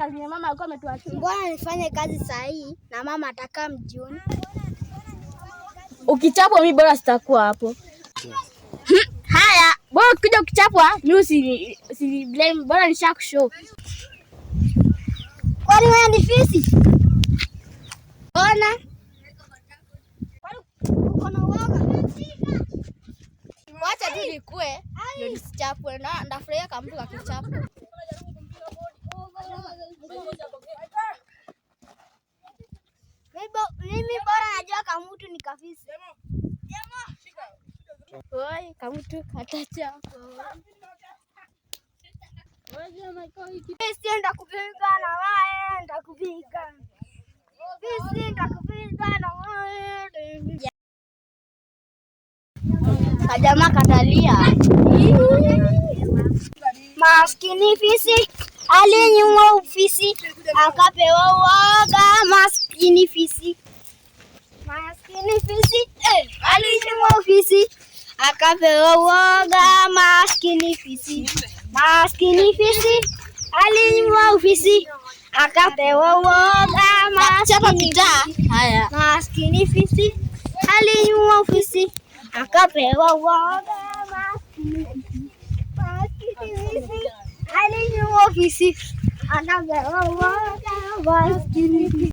kazi yenye mama alikuwa ametuachia. Mbona nifanye kazi saa hii na mama atakaa mjioni? Ukichapwa mimi bora sitakuwa hapo. Haya, bora ukija ukichapwa mimi usi blame, bora nishakushow. Kwani wewe ni fisi? Ona. Uko na uoga? Wacha tu nikue ndio nisichapwe na ndafurahia kama mtu akichapwa. Mimi bora najua kama mtu ni kafisi. Oi, kama mtu katachapwa. Fisi ndakupiga na wewe, ndakupiga. Fisi ndakupiga na wewe. Kajamaa katalia. Maskini fisi alinyimwa ufisi akapewa uoga. Maskini fisi, maskini fisi alinyimwa ufisi akapewa uoga. Maskini fisi, maskini fisi alinyimwa ufisi akapewa uoga. Maskini fisi, Haya. maskini fisi alinyimwa ufisi akapewa uoga. Maskini fisi, maskini fisi alinyimwa ufisi akapewa uoga. Maskini fisi.